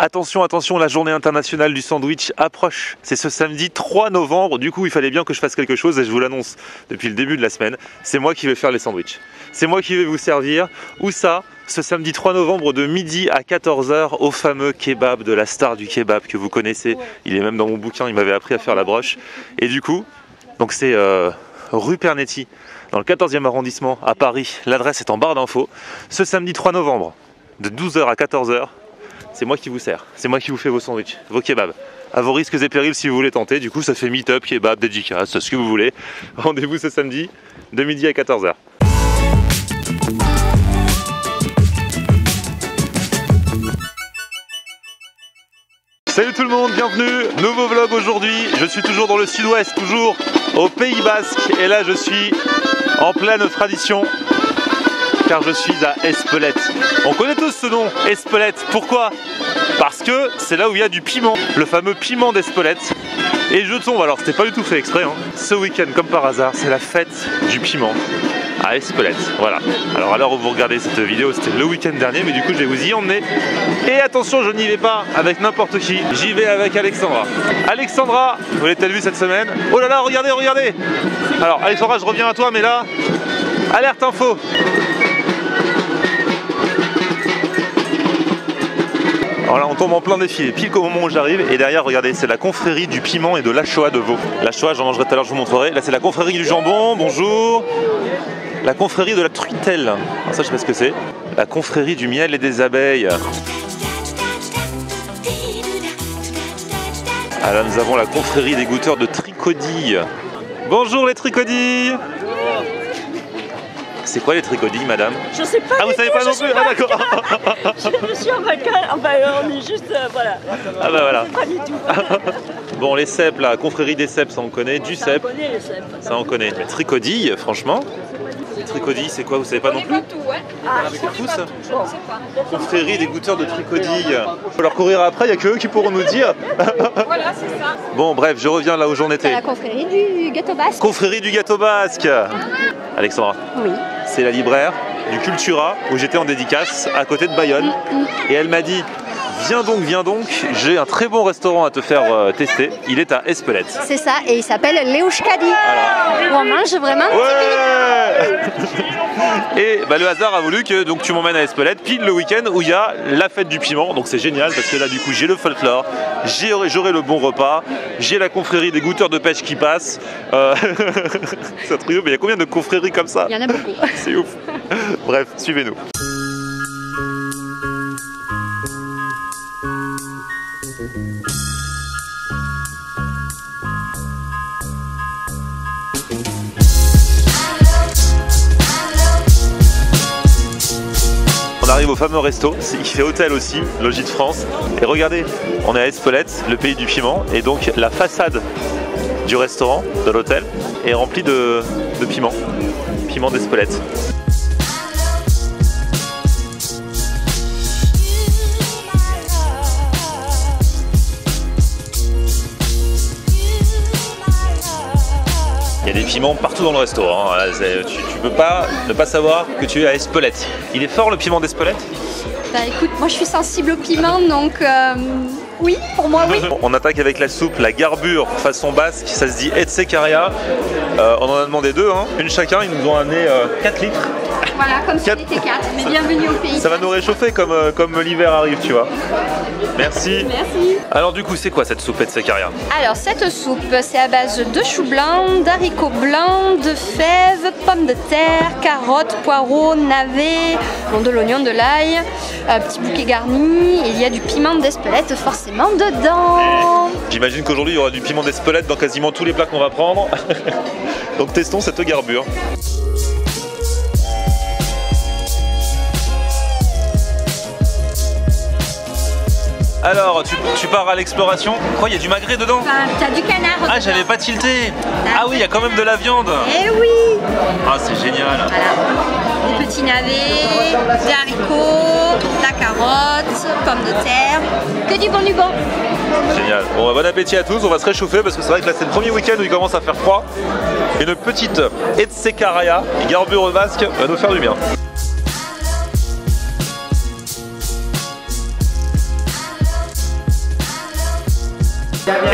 Attention, attention, la journée internationale du sandwich approche. C'est ce samedi 3 novembre, du coup il fallait bien que je fasse quelque chose et je vous l'annonce depuis le début de la semaine. C'est moi qui vais faire les sandwichs. C'est moi qui vais vous servir. Où ça? Ce samedi 3 novembre de midi à 14 h au fameux kebab de la star du kebab que vous connaissez. Il est même dans mon bouquin, il m'avait appris à faire la broche. Et du coup, donc c'est rue Pernetti, dans le 14e arrondissement à Paris. L'adresse est en barre d'infos. Ce samedi 3 novembre, de 12 h à 14 h, c'est moi qui vous sers. C'est moi qui vous fais vos sandwichs, vos kebabs. À vos risques et périls si vous voulez tenter. Du coup, ça fait meet-up, kebab, dédicace, ce que vous voulez. Rendez-vous ce samedi de midi à 14 h. Salut tout le monde, bienvenue, nouveau vlog aujourd'hui. Je suis toujours dans le sud-ouest, toujours au Pays Basque. Et là je suis en pleine tradition, car je suis à Espelette. On connaît tous ce nom, Espelette. Pourquoi? Parce que c'est là où il y a du piment, le fameux piment d'Espelette. Et je tombe, alors c'était pas du tout fait exprès, hein. Ce week-end, comme par hasard, c'est la fête du piment à Espelette, voilà. Alors à l'heure où vous regardez cette vidéo, c'était le week-end dernier, mais du coup je vais vous y emmener. Et attention, je n'y vais pas avec n'importe qui, j'y vais avec Alexandra. Alexandra, vous l'avez peut-être vu cette semaine. Oh là là, regardez, regardez. Alors Alexandra, je reviens à toi, mais là, alerte info. Alors là on tombe en plein défilé, pile au moment où j'arrive, et derrière regardez, c'est la confrérie du piment et de l'Achoa de veau. L'Achoa j'en mangerai tout à l'heure, je vous montrerai. Là c'est la confrérie du jambon, bonjour. La confrérie de la truitelle, alors ça je sais pas ce que c'est. La confrérie du miel et des abeilles. Ah là nous avons la confrérie des goûteurs de tricodilles. Bonjour les tricodilles. C'est quoi les tricodilles, madame? Je sais pas. Ah, vous savez pas non plus? Ah, d'accord. Je suis en vacances, enfin, on est juste, voilà. Ah, bah voilà. Pas du tout. Bon, les cèpes, la confrérie des cèpes, ça on connaît. Du Ça, cèpe, on connaît les cèpes. ça on connaît. Mais tricodilles, franchement, les tricodilles, c'est quoi? Vous savez pas non plus? Ah, C'est fou ça. bon. Confrérie des goûteurs de tricodilles. Faut leur courir après, il n'y a que eux qui pourront nous dire. Voilà, c'est ça. Bon, bref, je reviens là où j'en C'est étais. la confrérie du gâteau basque. Confrérie du gâteau basque. Alexandra. Oui. C'est la libraire du Cultura où j'étais en dédicace à côté de Bayonne. Et elle m'a dit viens donc, j'ai un très bon restaurant à te faire tester. Il est à Espelette. C'est ça, et il s'appelle Leuskadi. Voilà. Où on mange vraiment Ouais. Et bah, le hasard a voulu que donc, tu m'emmènes à Espelette pile le week-end où il y a la fête du piment. Donc c'est génial parce que là du coup j'ai le folklore, j'aurai le bon repas, j'ai la confrérie des goûteurs de pêche qui passe. C'est un trio, mais il y a combien de confréries comme ça? Il y en a beaucoup. C'est ouf. Bref, suivez-nous. On arrive au fameux resto, il fait hôtel aussi, Logis de France. Et regardez, on est à Espelette, le pays du piment, et donc la façade du restaurant, de l'hôtel, est remplie de piment, piment d'Espelette. Il y a des piments partout dans le resto, hein. Tu peux pas ne pas savoir que tu es à Espelette. Il est fort le piment d'Espelette? Bah écoute, moi je suis sensible au piment, donc oui, pour moi oui. On attaque avec la soupe, la garbure façon basque, ça se dit etsecaria. On en a demandé deux, hein. Une chacun, ils nous ont amené 4 litres. Voilà, comme si on était 4, mais bienvenue au pays. Ça va nous réchauffer comme l'hiver arrive, tu vois. Merci. Merci. Alors du coup, c'est quoi cette soupe etsecaria? Alors cette soupe, c'est à base de choux blancs, d'haricots blancs, de fèves, pommes de terre, carottes, poireaux, navets, bon, de l'oignon, de l'ail, petit bouquet garni, et il y a du piment d'Espelette forcément dedans. J'imagine qu'aujourd'hui, il y aura du piment d'Espelette dans quasiment tous les plats qu'on va prendre. Donc testons cette garbure. Alors, tu pars à l'exploration. Quoi, il y a du magret dedans? Enfin, t'as du canard. Ah, j'avais pas tilté. Ah oui, il y a quand même de la viande. Eh oui. Ah, c'est génial. Voilà. Des petits navets, des haricots, de la carotte, pommes de terre. Que du bon du bon. Génial. Bon, bon appétit à tous. On va se réchauffer parce que c'est vrai que là, c'est le premier week-end où il commence à faire froid. Une petite etsecaria, garbure basque, va nous faire du bien.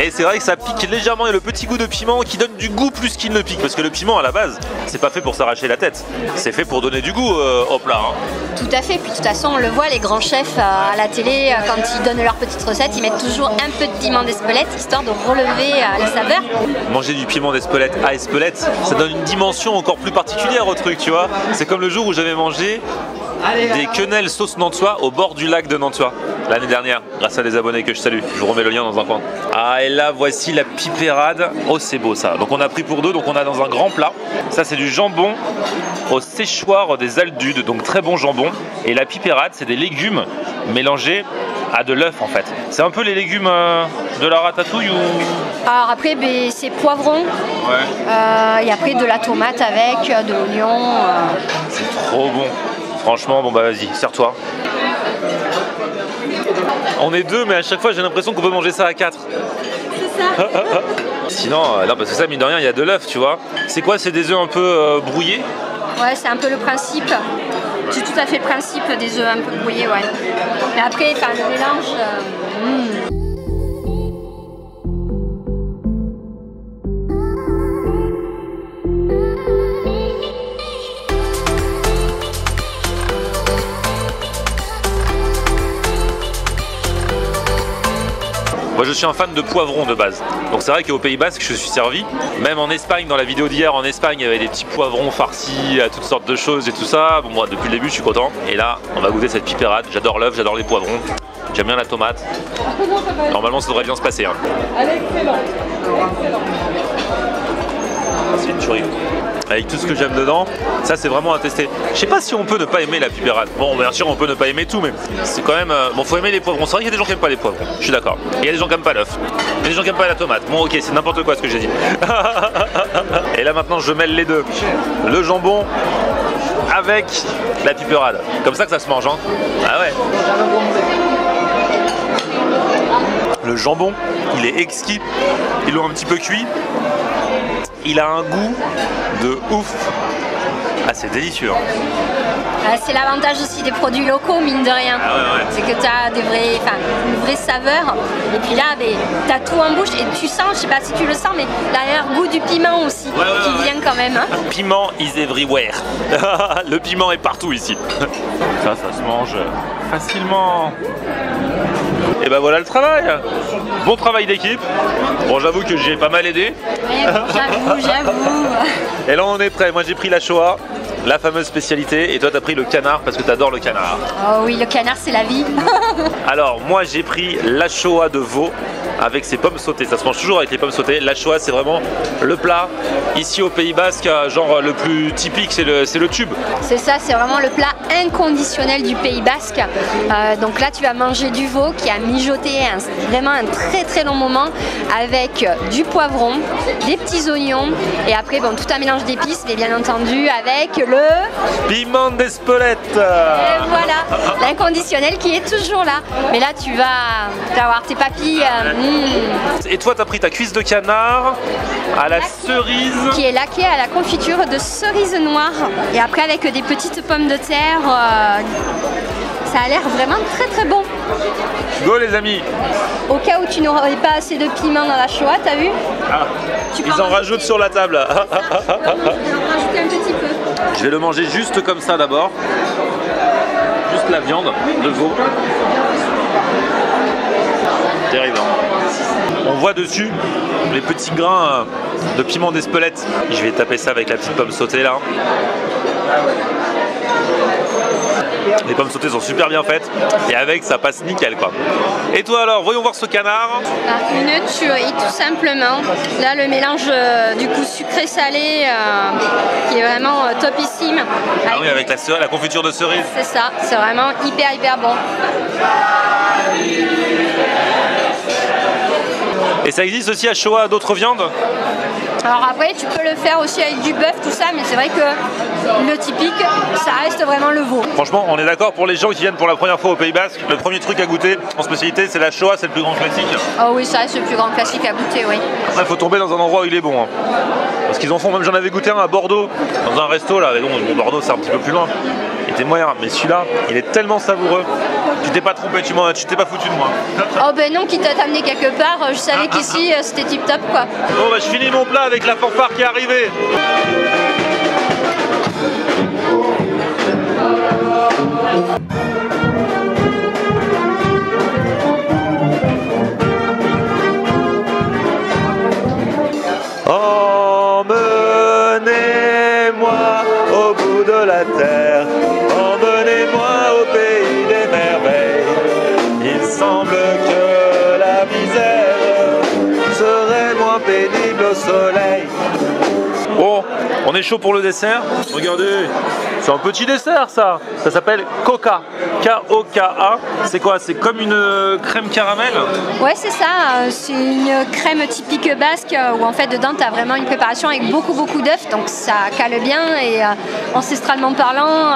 Et c'est vrai que ça pique légèrement, il y a le petit goût de piment qui donne du goût plus qu'il ne pique. Parce que le piment à la base, c'est pas fait pour s'arracher la tête. C'est fait pour donner du goût au plat. Hein. Tout à fait, puis de toute façon on le voit, les grands chefs à la télé, quand ils donnent leurs petites recettes, ils mettent toujours un peu de piment d'Espelette, histoire de relever la saveur. Manger du piment d'Espelette à Espelette, ça donne une dimension encore plus particulière au truc, tu vois. C'est comme le jour où j'avais mangé des quenelles sauce nantois au bord du lac de Nantua l'année dernière, grâce à des abonnés que je salue. Je vous remets le lien dans un coin. Ah, et là voici la pipérade. Oh, c'est beau ça. Donc on a pris pour deux, donc on a dans un grand plat. Ça c'est du jambon au séchoir des Aldudes, donc très bon jambon. Et la pipérade, c'est des légumes mélangés à de l'œuf en fait. C'est un peu les légumes de la ratatouille ou... Alors après c'est poivron, ouais. Et après de la tomate avec, de l'oignon. C'est trop bon. Franchement, bon bah vas-y, sers-toi. On est deux, mais à chaque fois j'ai l'impression qu'on peut manger ça à 4. C'est ça. Sinon, non, parce que ça, mine de rien, il y a de l'œuf, tu vois. C'est quoi? C'est des œufs un peu brouillés? Ouais, c'est un peu le principe. C'est tout à fait le principe des œufs un peu brouillés, ouais. Mais après, le mélange... Moi je suis un fan de poivrons de base, donc c'est vrai qu'au Pays Basque je suis servi, même en Espagne, dans la vidéo d'hier en Espagne il y avait des petits poivrons farcis à toutes sortes de choses et tout ça. Bon, moi depuis le début je suis content, et là on va goûter cette pipérade. J'adore l'œuf, j'adore les poivrons, j'aime bien la tomate. Normalement ça devrait bien se passer hein. C'est une tuerie. Avec tout ce que j'aime dedans, ça c'est vraiment à tester. Je sais pas si on peut ne pas aimer la pipérade. Bon, bien sûr on peut ne pas aimer tout, mais c'est quand même... Bon, faut aimer les poivrons. C'est vrai qu'il y a des gens qui aiment pas les poivrons, je suis d'accord. Il y a des gens qui aiment pas l'œuf, il y a des gens qui aiment pas la tomate. Bon ok, c'est n'importe quoi ce que j'ai dit. Et là maintenant je mêle les deux. Le jambon avec la pipérade. Comme ça que ça se mange hein. Ah ouais. Le jambon, il est exquis. Ils l'ont un petit peu cuit. Il a un goût de ouf. Ah, c'est délicieux. Hein. C'est l'avantage aussi des produits locaux, mine de rien. Ah ouais, ouais. C'est que tu as une vraie saveur. Et puis là, tu as tout en bouche et tu sens, je sais pas si tu le sens, mais l'arrière-goût du piment aussi qui vient quand même. Hein. Piment is everywhere. Le piment est partout ici. Ça se mange facilement. Et ben voilà le travail. Bon travail d'équipe. Bon, j'avoue que j'ai pas mal aidé. Oui, bon, j'avoue. Et là on est prêt. Moi j'ai pris la Shoah, la fameuse spécialité, et toi t'as pris le canard parce que t'adores le canard. Oh oui, le canard c'est la vie. Alors moi j'ai pris la Shoah de veau avec ses pommes sautées. Ça se mange toujours avec les pommes sautées. La Shoah c'est vraiment le plat ici au Pays Basque, genre le plus typique, c'est le tube. C'est ça, c'est vraiment le plat inconditionnel du Pays Basque. Donc là tu vas manger du veau qui a mijoté vraiment un très très long moment avec du poivron, des petits oignons et après bon, tout un mélange d'épices, mais bien entendu avec le piment d'Espelette. Et voilà, l'inconditionnel qui est toujours là. Mais là tu vas avoir tes papilles. Et toi t'as pris ta cuisse de canard à la cerise qui est laquée à la confiture de cerise noire et après avec des petites pommes de terre. Ça a l'air vraiment très très bon. Go les amis. Au cas où tu n'aurais pas assez de piment dans la Shoah, t'as vu? Ils en rajoutent sur la table. Je vais en rajouter un petit peu. Je vais le manger juste comme ça d'abord. Juste la viande de veau. Terrible. On voit dessus les petits grains de piment d'Espelette. Je vais taper ça avec la petite pomme sautée là. Les pommes sautées sont super bien faites et avec ça passe nickel quoi. Et toi alors, voyons voir ce canard. Une tuerie tout simplement. Là le mélange du coup sucré-salé qui est vraiment topissime. Ah oui, avec la confiture de cerise. C'est ça, c'est vraiment hyper bon. Et ça existe aussi à Shoah d'autres viandes? Alors après tu peux le faire aussi avec du bœuf, tout ça, mais c'est vrai que le typique, ça reste vraiment le veau. Franchement, on est d'accord pour les gens qui viennent pour la première fois au Pays Basque, le premier truc à goûter en spécialité c'est la Shoah, c'est le plus grand classique. Oh oui, ça reste le plus grand classique à goûter, oui. Après il faut tomber dans un endroit où il est bon. Hein. Parce qu'ils en font, même j'en avais goûté un à Bordeaux, dans un resto là, mais bon Bordeaux c'est un petit peu plus loin. Il était moyen, mais celui-là, il est tellement savoureux. Tu t'es pas trompé, tu t'es pas foutu de moi. Oh ben non, quitte à t'amener quelque part, je savais qu'ici c'était tip top quoi. Bon bah je finis mon plat avec la fanfare qui est arrivée. Emmenez-moi au bout de la terre, emmenez-moi au pays des merveilles. Il semble que la misère serait moins pénible au soleil. Bon, on est chaud pour le dessert. Regardez, c'est un petit dessert ça. Ça s'appelle Coca, K-O-K-A. C'est quoi? C'est comme une crème caramel? Ouais, c'est ça. C'est une crème typique basque où en fait dedans tu as vraiment une préparation avec beaucoup d'œufs, donc ça cale bien et ancestralement parlant,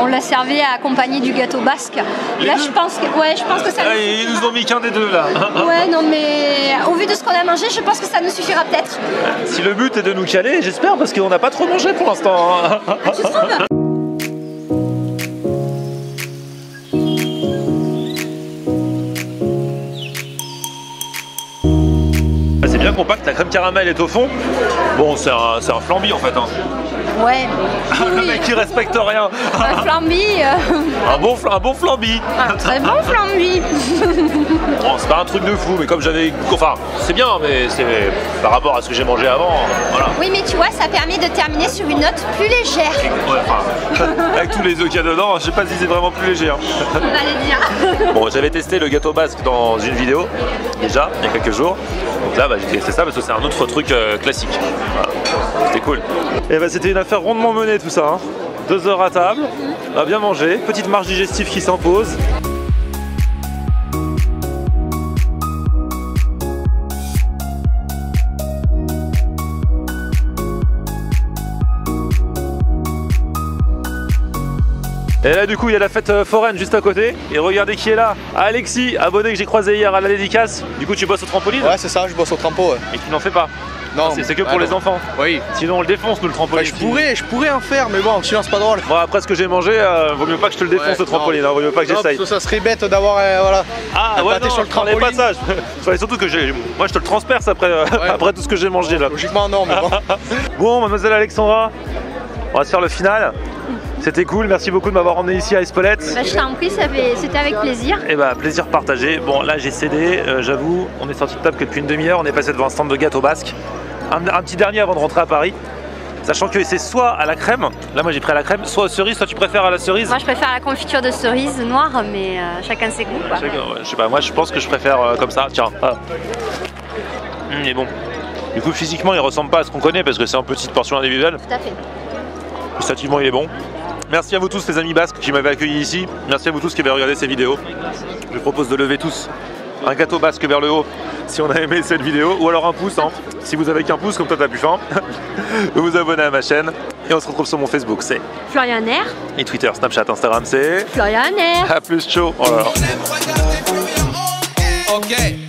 on l'a servi à accompagner du gâteau basque. Là, je pense que ça. Ah, ils nous ont mis qu'un des deux là. Ouais, non mais au vu de ce qu'on a mangé, je pense que ça nous suffira peut-être. Si le but est de nous caler, j'espère, parce qu'on n'a pas trop mangé pour l'instant. Ah, tu trouves? C'est bien compact, la crème caramel est au fond. Bon, c'est un flambi en fait. Hein. Ouais. Le mec qui respecte rien. Un flambi. Un bon flambi. Un très bon flambi. Bon, c'est pas un truc de fou, mais comme j'avais. Enfin, c'est bien, mais c'est par rapport à ce que j'ai mangé avant. Voilà. Oui, mais tu vois, ça permet de terminer sur une note plus légère. Ouais, enfin, avec tous les œufs qu'il y a dedans, je sais pas si c'est vraiment plus léger. Hein. On va les dire. Bon, j'avais testé le gâteau basque dans une vidéo, déjà, il y a quelques jours. Donc là, bah, j'ai testé ça parce que c'est un autre truc classique. Voilà. C'était cool. Et bah, c'était une affaire rondement menée tout ça. Hein. 2 heures à table, on a bien mangé, petite marge digestive qui s'impose. Et là du coup il y a la fête foraine juste à côté. Et regardez qui est là, Alexis, abonné que j'ai croisé hier à la dédicace. Du coup tu bosses au trampoline? Ouais c'est ça, je bosse au trampo. Ouais. Et tu n'en fais pas? Non. C'est que pour les enfants? Oui. Sinon on le défonce nous le trampoline. Ouais, je pourrais en faire mais bon sinon c'est pas drôle. Bon après ce que j'ai mangé, vaut mieux pas que je te le défonce le trampoline, hein, vaut mieux pas que j'essaye. Ça serait bête d'avoir voilà. Ah ouais non, sur le trampoline. Pas ça. Surtout que moi je te le transperce après, après tout ce que j'ai mangé là. Logiquement non mais bon. Bon mademoiselle Alexandra, on va se faire le final. C'était cool, merci beaucoup de m'avoir emmené ici à Espelette. Bah, je t'en prie, c'était avec plaisir. Et bah plaisir partagé. Bon là j'ai cédé, j'avoue, on est sorti de table que depuis une demi-heure, on est passé devant un stand de gâteau basque. Un petit dernier avant de rentrer à Paris. Sachant que c'est soit à la crème, là moi j'ai pris à la crème, soit aux cerises, toi tu préfères à la cerise? Moi je préfère la confiture de cerise noire, mais chacun ses goûts quoi. Je sais pas, moi je pense que je préfère comme ça, tiens. Mais bon, du coup physiquement il ressemble pas à ce qu'on connaît parce que c'est une petite portion individuelle. Tout à fait. Gustativement il est bon. Merci à vous tous les amis basques qui m'avaient accueilli ici. Merci à vous tous qui avez regardé ces vidéos. Je vous propose de lever tous un gâteau basque vers le haut si on a aimé cette vidéo, ou alors un pouce, hein. Si vous avez qu'un pouce comme toi t'as plus faim. Vous vous abonnez à ma chaîne et on se retrouve sur mon Facebook, c'est Florian Air. Et Twitter, Snapchat, Instagram, c'est Florian Air. A plus, ciao. Oh là là. Ok.